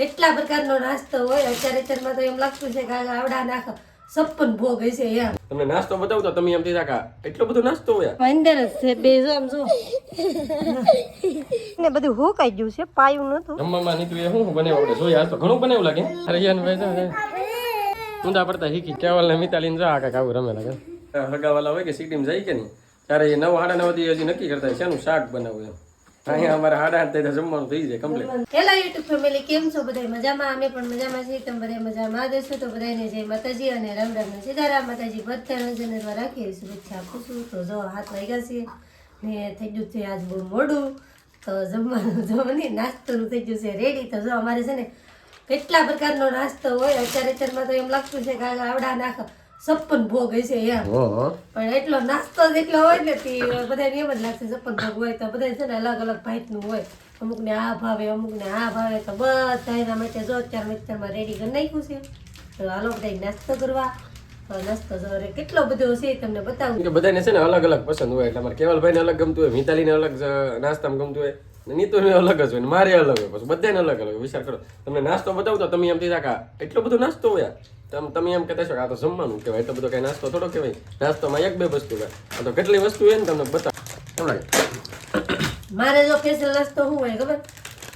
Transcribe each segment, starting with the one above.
કેટલા પ્રકારનો નાસ્તો હોય અત્યારે તો એમ લાગતું છે કે આવડા નાખો 56 ભોગ હશે યાર. તમને નાસ્તો બતાવું તો તમે એમ થઈ કા એટલો બધો નાસ્તો હોય અંદર જ છે બે જો આમ જો ને બધું હોકાઈ ગયું છે પાયું નતું જમવામાં નીકળ્યું શું બનાવ્યું આપણે જોઈએ આજ તો ઘણું બનાવ્યું લાગે અરે યાર ભાઈ ઊંધા પડતા શીખી કેવલ ને મિતાલીને જો આ કાંઈક આવું રમે લાગે હગાવાલા હોય કે સિટીમાં જાય કે નહીં ત્યારે એ 9 9:30 થી હજી નક્કી કરતા શેનું શાક બનાવવું એમ અહીંયા અમારે 8:30 થઈ જમવાનું થઈ જાય કમ્પ્લીટ. હેલો યુટ્યુબ ફેમિલી, કેમ છો બધા? મજામાં? અમે પણ મજામાં છીએ. તમે બધા મજામાં દેશો તો બધાને જય માતાજી અને રામ રામ સીતારામ. માતાજી બધાને જનરવા રાખીએ શુભેચ્છા આપું છું. તો જો 7 વાગ્યા છે ને થઈ ગયું છે આજ બહુ મોડું. તો જમવાનું જો ને નાસ્તોનું થઈ ગયું છે રેડી. તો જો અમારે છે ને કેટલા પ્રકારનો નાસ્તો હોય અત્યારે તો એમ લાગતું છે કે આવડા નાખો 56 ભોગ હશે યાર. પણ એટલો નાસ્તો જેટલો હોય ને તે બધાને એમ જ લાગશે 56 ભોગ હોય. તો બધા છે ને અલગ અલગ ભાતનું હોય. અમુક ને આ ભાવે, અમુક ને આ ભાવે. તો બધા એના માટે જો અત્યારે મિક્સરમાં રેડી કરી નાખ્યું છે. તો હાલો બધા નાસ્તો કરવા. તો નાસ્તો જો કેટલો બધો છે તમને બતાવું. કે બધાને છે ને અલગ અલગ પસંદ હોય. એટલે અમારે કેવલભાઈને અલગ ગમતું હોય, મિતાલીને અલગ નાસ્તામાં ગમતું હોય, નીતુને અલગ જ હોય, મારે અલગ હોય. પછી બધાને અલગ અલગ હોય. વિચાર કરો, તમને નાસ્તો બતાવું તો તમે એમ થઈ કા એટલો બધો નાસ્તો હોય. તમે એમ કહેતા છો કે આ તો જમવાનું કહેવાય, એટલો બધો કઈ નાસ્તો થોડો કહેવાય. નાસ્તોમાં 1-2 વસ્તુ હોય. આ તો કેટલી વસ્તુ હોય ને તમને બતાવ. મારે જો સ્પેશિયલ નાસ્તો શું હોય ખબર?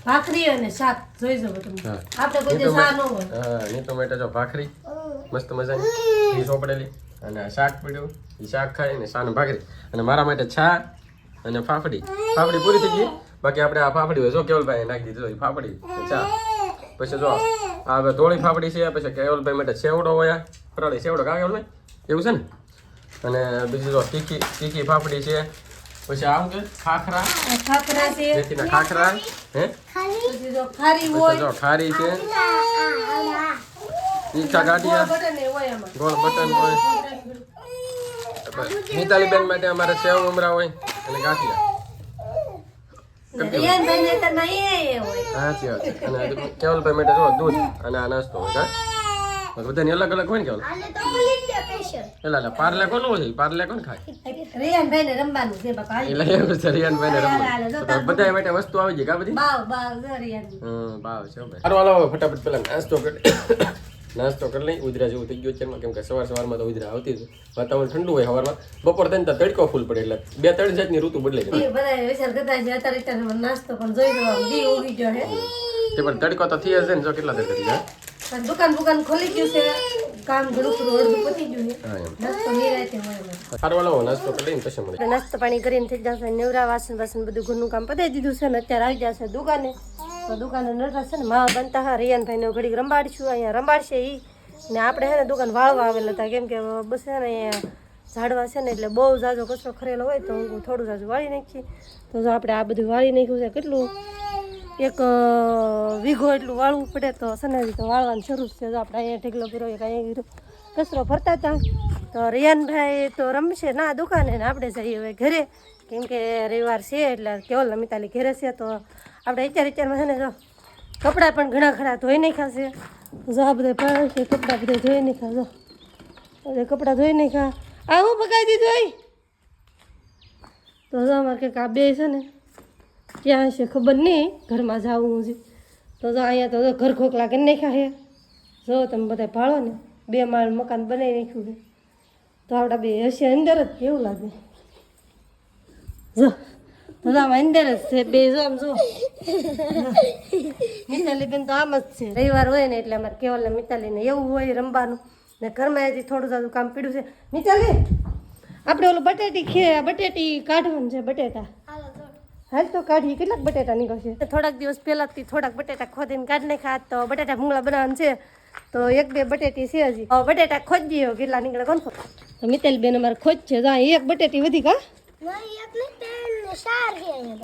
ભાખરી અને શાક. જોઈ જવો તમે. આપણે કોઈ શા ન હોય. હા, નીતુ માટે જો ભાખરી મસ્ત મજાની ઘી ચોપડેલી અને શાક પીડ્યું. એ શાક ખાય ને સાને ભાખરી. અને મારા માટે છા અને ફાફડી. ફાફડી પૂરી થઈ ગઈ. બાકી આપણે આ ફાફડી હોય જો કેવલભાઈ નાખી દીધો ફાફડી ચા. પછી જો આ હવે ધોળી ફાફડી છે. પછી કેવલભાઈ માટે સેવડો હોય, ફરાળી સેવડો કા કેવલભાઈ એવું છે ને. અને બીજી જો તીખી ફાફડી છે. પછી આવું કે ખાખરા છે, મેથીના ખાખરા હે. પછી જો ખારી હોય, જો ખારી છે, તીખા ગાંઠિયા, ગોળ બટન હોય. મિતાલી બેન માટે અમારે સેવ મમરા હોય અને ગાંઠિયા. રિયાનભાઈ ને તો નહીં હોય. સાચી વાત છે. અને કેવલભાઈ માટે જો દૂધ અને આ નાસ્તો હોય કા બધાની અલગ અલગ હોય ને કેવલ. એટલે પાર્લે કોનું હોય? પાર્લે કોણ ખાય? રિયાનભાઈ ને રમવાનું છે બાપા. એટલે એવું છે રિયાનભાઈ ને રમવાનું. બધા માટે વસ્તુ આવી ગઈ કા બધી. બાવ જો રિયાન. બાવ છે ભાઈ. હાલો હાલો ફટાફટ પેલા નાસ્તો કરી લઈ. ઉધરા જેવું થઈ ગયું છે કેમ કે સવારમાં તો ઉધરા આવતી હતી. વાતાવરણ ઠંડુ હોય સવારમાં. બપોર થઈને તો તડકો ફૂલ પડે એટલે 2-3 જાતની ઋતુ બદલાઈ જાય. બધા વિચાર કરતા છે અત્યારે નાસ્તો પણ જોઈ લો દી ઉગી ગયો હે. તે પણ તડકો તો થઈ હશે ને. જો કેટલા તડકો થઈ જાય. દુકાન ખોલી ગયું છે. કામ ઘણું અડધું પતી ગયું છે. નાસ્તો નિરાયતે મળે. સારું હાલો નાસ્તો કરી લઈને પછી મળે. નાસ્તો પાણી કરીને થઈ જશે. નેવરા વાસણ બધું ઘરનું કામ પતાવી દીધું છે ને અત્યારે આવી જશે દુકાને. તો દુકાને નટરાજ છે ને માવા બનતા હા રિયાનભાઈને ઘડીક રંબાડીશું. અહીંયા રંબાડશે ઈ ને આપણે છે ને દુકાન વાળવા આવેલા હતા કેમ કે બસ છે ને અહીંયા ઝાડવા છે ને એટલે બહુ ઝાઝો કચરો ખરેલો હોય તો હું થોડું ઝાઝું વાળી નાખીએ. તો જો આપણે આ બધું વાળી નાખ્યું છે. કેટલું 1 વીઘો એટલું વાળવું પડે. તો છે ને તો વાળવાની શરૂ છે. જો આપણે અહીંયા ઢેકલો કર્યો એક અહીંયા કચરો ફરતા હતા. તો રિયાનભાઈ તો રમશે ના દુકાને ને આપણે જઈએ હવે ઘરે કેમ કે રવિવાર છે એટલે કેવલ મિતાલી ઘરે છે. તો આપણે અત્યારમાં છે ને જો કપડાં પણ ઘણા ખરા ધોઈ નાખ્યા છે. જો આ બધા પાણી છે કપડાં બધા ધોઈ નાખ્યા. જો બધા કપડાં ધોઈ નાખ્યા. આ હું પકાવી દીધું હોય તો જો અમારે કંઈક આ બે છે ને ક્યાં છે ખબર નહીં. ઘરમાં જવું છે તો જો અહીંયા તો ઘર ખોખલા કરી નાખ્યા છે. જો તમે બધા ભાળો ને 2 માળ મકાન બનાવી નાખ્યું છે. તો આપણા બે હશે અંદર જ કેવું લાગે. જો તો આમ અંદર જ છે બે. જો આમ જો મિતાલી બેન તો આમ જ છે. રવિવાર હોય ને એટલે અમારે કેવલ ને મિતાલીને એવું હોય રમવાનું ને ઘરમાં હજી થોડું સારું કામ પીડ્યું છે. મિતાલી આપણે ઓલું બટેટી કાઢવાનું છે. બટેટા હાલ તો કાઢી. કેટલાક બટેટા નીકળશે. થોડાક દિવસ પહેલાથી થોડાક બટેટા ખોદીને કાઢી નાખ્યા. તો બટેટા ભૂંગળા બનાવવાનું છે. તો 1-2 બટેટી છે હજી. બટેટા ખોદીએ કેટલા નીકળે કોણ. તો મિતાલી બેન અમારે ખોજ છે. જો એક બટેટી વધી કા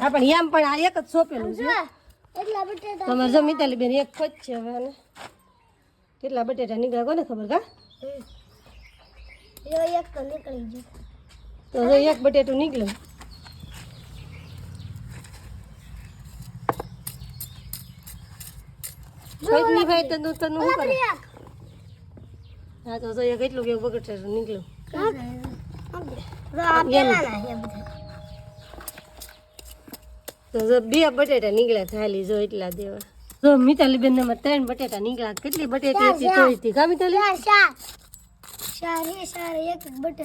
હા પણ એમ પણ આ એક જ સોંપેલું છે. તમારે જો મિતાલી બેન એક ખોજ છે હવે. અને કેટલા બટેટા નીકળ્યા કોને ખબર કા. તો જો એક બટેટું નીકળ્યું. ભાઈ ભાઈ તનું શું કરે. હા તો જો એક એટલું કેવું બટેટું નીકળ્યું. તો જો 2 બટેટા નીકળ્યા ખાલી. જો એટલા દેવા જો મિતાલી બેન ને 3 બટેટા નીકળ્યા. કેટલી બટેટી હતી તોય હતી કા મિતાલી?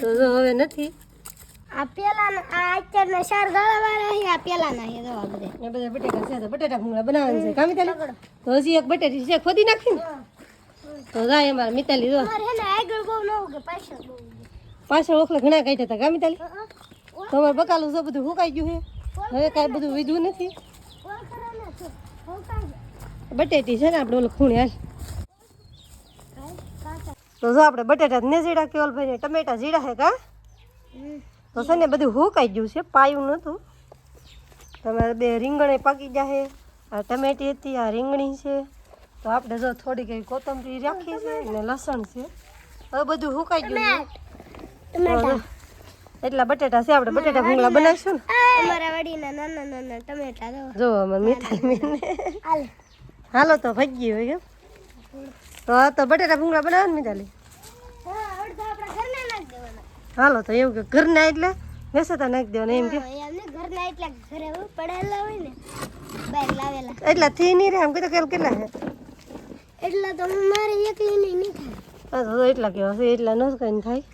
તો જો હવે નથી. આ પેલા આ અત્યારના 4 ગાળાવાળા છે, આ પેલાના છે. જો આ બધા એ બધા બટેટા છે તો બટેટા ભૂંગળા બનાવવાનું છે કા મિતાલી? તો હજી એક બટેટી છે ખોદી નાખી ને તો જાય અમારે મિતાલી જો મારે હે ને આગળ બહુ ન ઉગે, પાછળ બહુ ઉગે. પાછળ ઓખલા ઘણા કાઢ્યા હતા કા મિતાલી? તમારે બકાલું છે બધું હુકાઈ ગયું છે હવે કાંઈ બધું વીધું નથી. કોલ કરવાના છે, હું કાંઈ બટેટી છે ને આપણે ઓલું ખૂણે હાલ. તો જો આપણે બટેટા ને જીડા કેવલભાઈ ને ટમેટા જીડા હે કા? તો છે ને બધું હુકાઈ ગયું છે, પાયું નહોતું. તમારે 2 રીંગણે પાકી જાહે. આ ટમેટી હતી, આ રીંગણી છે. તો આપણે જો થોડી કઈ કોથમરી રાખી છે ને લસણ છે. હવે બધું હુકાઈ ગયું છે. ટમેટા. એટલા બટેટા છે, આપણે બટેટા ભૂંગળા બનાવીશું ને. અમારા વાડીના નાના નાના ટમેટા જો. જો અમારે મિતાલી બેન હાલે. હાલો તો ભાગી હોય કેમ? તો આ તો બટેટા ભૂંગળા બનાવે ને મિતાલી? હા, અડધા આપણા ઘરના નાખી દેવાના. હાલો તો એવું કે ઘરના એટલે વેસતા નાખી દેવાના એમ કે હા, એમને ઘરના એટલા ઘરે પડેલા હોય ને, બહાર લાવેલા. એટલા થી નહીં રે આમ કીધું કે કેટલા છે? એટલા તો મારે એકલી નહીં થાય. હા તો એટલા કેવા છે એટલા ન કઈ થાય.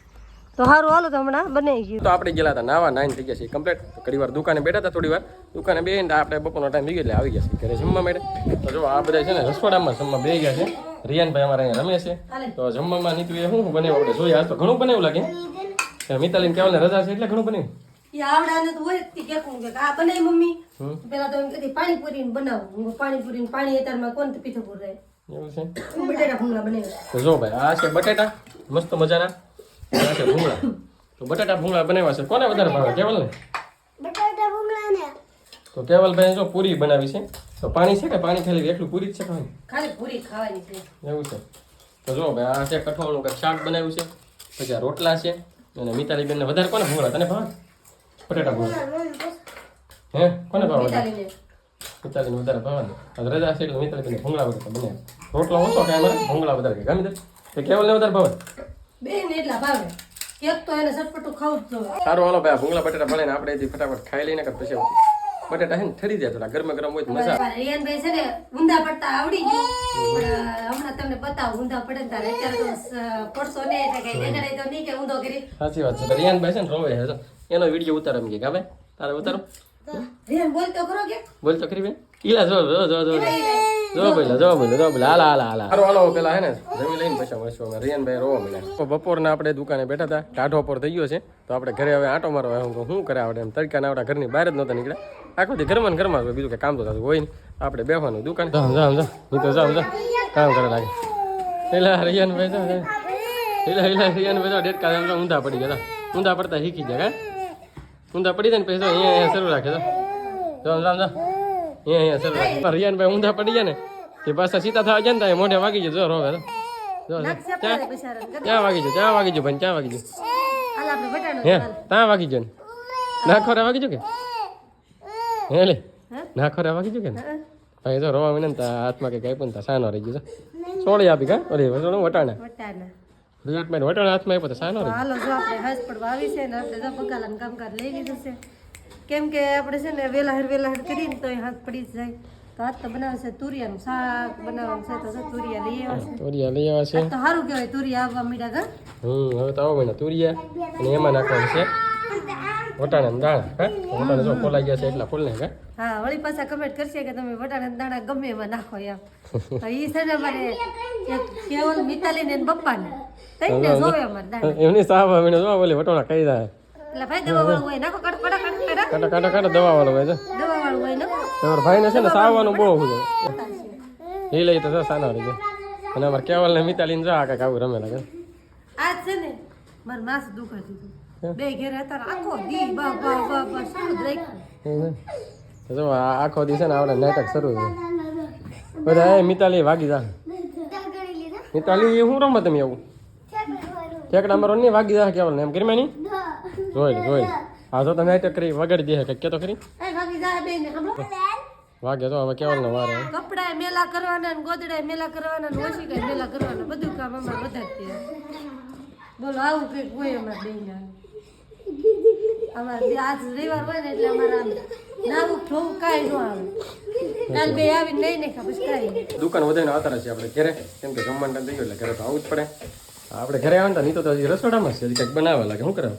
તો સારું હાલો તો હમણાં બનાવી ગયું. તો આપણે ગયેલા હતા નાવા 9 થઈ ગયા છે કમ્પ્લીટ. ઘણી વાર દુકાને બેઠા હતા, થોડી વાર દુકાને બેહીને આપણે બપોરનો ટાઈમ થઈ ગયો એટલે આવી ગયા છે ઘરે જમવા માટે. તો જો આ બધા છે ને રસોડામાં જમવા બેસી ગયા છે. રિયાનભાઈ અમારે અહીંયા રમે છે. તો જમવામાં નીકળ્યું એ શું બનાવ્યું આપણે જોઈએ. આજ તો ઘણું બનાવ્યું લાગે. મિતાલીને કેવલને રજા છે એટલે ઘણું બનાવ્યું. આવડાને તો હોય જ કે આ બનાવી મમ્મી પેલા તો એમ કહેતી પાણીપુરી બનાવું. પાણીપુરી પાણી અત્યારમાં કોણ પીઠો પૂર રહે એવું છે. બટેટા ભૂંગળા બનાવ્યા. તો જો ભાઈ આ છે બટેટા મસ્ત મજાના. આ છે ભૂંગળા. તો બટેટા ભૂંગળા બનાવ્યા છે. કોને વધારે ભાવે? કેવલને? બટાટા ભૂંગળા ને તો કેવલભાઈ જો પૂરી બનાવી છે. તો પાણી છે કે પાણી ખાલી એકલું પૂરી જ છે ખાવાની? ખાલી પૂરી ખાવાની છે. એવું છે. તો જો ભાઈ આ છે કઠોળનું કંઈક શાક બનાવ્યું છે. પછી આ રોટલા છે. અને મિતાલી બેનને વધારે કોને ભૂંગળા? તને ભાવે? બટેટા ભૂંગળા. હે કોને ભાવે? મિતાલીને મિતાલીને વધારે ભાવે ને. આ રજા છે એટલે મિતાલી બેનને ભૂંગળા વધારે બનાવ્યા. રોટલો ઓછો કાંઈ અમારે ભૂંગળા વધારે કે ગમી દે. તો કેવલને વધારે ભાવે? બેન એટલા ભાવે. કેક તો એને સટપટું ખાવું જ જોઈએ. સારું હાલો ભાઈ આ ભૂંગળા બટેટા ભલે ને આપણે ફટાફટ ખાઈ લઈને કે પછી બટેટા છે ને ઠરી જાય થોડા ગરમ ગરમ હોય તો મજા આવે. રિયાનભાઈ છે ને ઊંધા પડતા આવડી ગયું. પણ હમણાં તમને બતાવું ઊંધા પડે ને તારે અત્યારે તો પડશો ને એટલે કઈ દેખાડે તો નહીં કે ઊંધો કરી. સાચી વાત છે. તો રિયાનભાઈ છે ને રોવે છે. એનો વિડીયો ઉતારો એમ કે હવે તારે ઉતારો. રિયાન બોલ તો ખરો કે બોલ તો ખરી બેન. ઈલા જો જો જો જો જો બોલા જો બોલા જો બોલા હાલા હાલા હાલા. સારું હાલો પેલા હે ને જમી લઈને પછી મળશું અમે. રિયાનભાઈ રોવા મળ્યા. તો બપોરના આપણે દુકાને બેઠા હતા. ટાઢો પર થઈ ગયો છે. તો આપણે ઘરે હવે આંટો મારવા આવ્યો. શું કરે આપણે એમ તડકાના આપણા ઘરની બહાર જ નહોતા નીકળ્યા. આખો દી ઘરમાં ને ઘરમાં બીજું કંઈ કામ તો થતું હોય ને. આપણે બેસવાનું દુકાને. જામ જામ જા નહીં તો જામ જા કામ કરે લાગે. એલા રિયાનભાઈ જો એલા રિયાનભાઈ જો ડેટકા જામ ઊંધા પડી ગયા. ઊંધા પડતા શીખી ગયા કા. ઊંધા પડી જાય ને પછી અહીંયા શરૂ રાખે. જામ જામ જા અહીંયા શરૂ રાખે. રિયાનભાઈ ઊંધા પડી ગયા ને કે પાછા સીતા થવા ગયા ને મોઢે વાગી જાય. જો રોવે જો ક્યાં વાગી જાય? ક્યાં વાગી જાય ભાઈ? ક્યાં વાગી જાય? હાલ આપણે બટાણું હે ત્યાં વાગી જાય ને નાખોરા વાગી જાય કે હે લે નાખોરા વાગી જાય કે ને ભાઈ જો રોવા મને હાથમાં કંઈક આપ્યું ને સાનો રહી ગયો. સોળી આપી કા ઓલી વટાણા વટાણા. રિયાનભાઈ વટાણા હાથમાં આપ્યો તો સાનો રહી હાલો જો આપણે હાથ પડવા આવી છે ને આપણે જો બકાલાનું કામકાજ લઈ લીધું છે. કેમ કે આપણે છે ને વેલાહર કરીને તો હાથ પડી જ જાય. તો આજ તો બનાવશે તુરિયાનું શાક બનાવવાનું છે. તો જો તુરિયા લઈ આવ્યા છે. તુરિયા લઈ આવ્યા છે. આજ તો સારું કહેવાય તુરિયા આવવા મીઠા ઘર. હવે તો આવો મહિના તુરિયા અને એમાં નાખવાનું છે વટાણા દાણા. હા વટાણા જો ફોલાઈ ગયા છે એટલા ફૂલ ને હા વળી પાછા કમેન્ટ કરશે કે તમે વટાણા દાણા ગમે એમાં નાખો એમ. તો ઈ છે ને અમારે કેવલ મિતાલી ને પપ્પાને તઈને જોવે અમારે દાણા. એમની સાહેબ અમે જો ઓલી વટાણા ખાઈ જાય એટલે ભાઈ દવા વાળું હોય નાખો કાટા દવા વાળો હોય છે. દવા વાળું હોય ને તમારા ભાઈને છે ને સાવવાનું બહુ છે. એ લઈ તો જો સાનો રહી જાય. અને અમારે કેવલ ને મિતાલીને જો આ કાંઈક આવું રમે લાગે. આજ છે ને મારું માથું દુખાતું હતું. બે ઘેર હતા આખો દી બા બા બા બા શું જ રાખ્યું. જો આખો દિવસ ને આપણે નાટક શરૂ છે. બધા એ મિતાલી વાગી જા. મિતાલી એ શું રમત તમે એવું ઠેકડા મારો નહીં વાગી જા કેવલ ને એમ કરી નહીં જોઈ હા જો તમે નાટક કરી વગાડી દે કે તો ખરી એ ભાગી જાય બેન હમણાં વાગે તો હવે કેવલ નો વારે. કપડા મેલા કરવાના ને ગોદડા મેલા કરવાના ને ઓછી કઈ મેલા કરવાના બધું કામ અમારે બધા જ છે. બોલો આવું કંઈક હોય અમારે બેન. અમારે આજ રવિવાર હોય ને એટલે અમારે આમ નાવું ઠોવું કાંઈ ન આવે કાલ બે આવીને લઈ ને પછી કાંઈ નહીં. દુકાન વધારે આવતા છે આપણે ઘરે, કેમ કે જમવાનું ટાઈમ થઈ ગયો એટલે ઘરે તો આવું જ પડે. આપણે ઘરે આવતા નહીં તો હજી રસોડામાં છે, હજી કંઈક બનાવવા લાગે. શું કરાવે?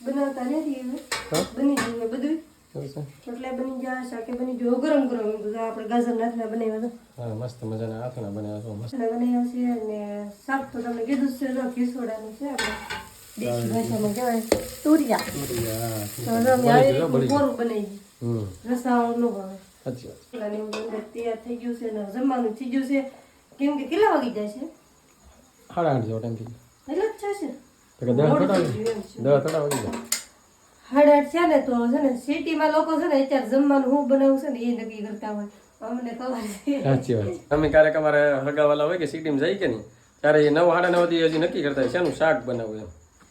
બનાવતા નથી હવે હા બની ગયું બધું એવું છે. એટલે બની ગયા શાકે બની ગયો ગરમ ગરમ બધું આપણે ગાજર નાખના બનાવ્યા હતા હા મસ્ત મજાના હાથના બનાવ્યા છો મસ્ત. અને બનાવ્યા છે અને શાક તો તમને કીધું જ છે જો ખીસોડાનું છે આપણે દેશી ભાષામાં કહેવાય તુરિયા તો જો અમે આવી રીતનું કોરું બનાવી દીધું રસાવાળું ન ભાવે સાચી વાત. પેલાની અંદર તૈયાર થઈ ગયું છે ને જમવાનું થઈ ગયું છે કેમ કે કેટલા વાગી જાય છે 8:30 જેવો ટાઈમ થઈ એટલે જ છે ગયો. 10 થોડા વાગી જાય. 8:30 છે ને તો છે ને સિટીમાં લોકો છે ને અત્યારે જમવાનું હું બનાવું છે ને એ નક્કી કરતા હોય અમને ખબર છે સાચી વાત. અમે ક્યારેક અમારે હગાવાલા હોય કે સિટીમાં જાય કે નહીં ત્યારે એ 9, 9:30 થી હજી નક્કી કરતા હોય શેનું શાક બનાવવું એમ.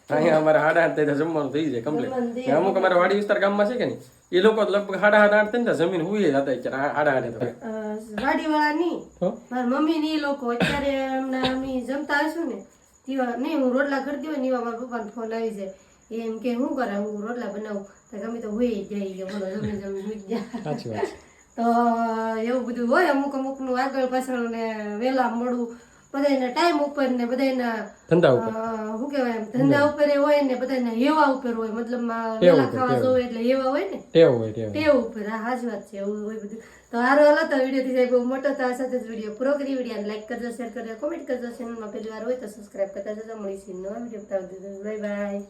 અહીંયા અમારે 8:30 થાય તો જમવાનું થઈ જાય કમ્પ્લીટ. અમુક અમારા વાડી વિસ્તાર ગામમાં છે કે નહીં એ લોકો લગભગ 7:30, 8 થાય ને જમીન હુઈ જતા અત્યારે 8:30. વાડીવાળા નહીં હો? મારા મમ્મી ને એ લોકો અત્યારે હમણાં અમે જમતા હશું ને તેવા નહીં હું રોટલા કરતી હોય ને એવા મારા પપ્પાનો ફોન આવી જાય એમ કે શું કરે હું રોટલા બનાવું તો ગમે તો હોય જાય કે બોલો જમી હુઈ જાય. સાચી વાત. તો એવું બધું હોય અમુક નું આગળ પાછળ ને વહેલા મોડું બધાના ટાઈમ ઉપર ને બધાના ધંધા ઉપર શું કહેવાય એમ ધંધા ઉપર હોય ને બધાના હેવા ઉપર હોય મતલબ વહેલા ખાવા જોવે એટલે હેવા હોય ને ટેવ હોય ટેવ. ટેવ ઉપર હા સાચી વાત છે એવું હોય બધું. તો હારો હાલો તો વિડીયો થી બહુ મોટો તો આ સાથે જ વિડીયો પૂરો કરી વિડીયો લાઈક કરજો શેર કરજો કોમેન્ટ કરજો ચેનલમાં પહેલી વાર હોય તો સબસ્ક્રાઇબ કરતા જજો મળીશું નવા વિડીયો બતાવી દીધો બાય બાય.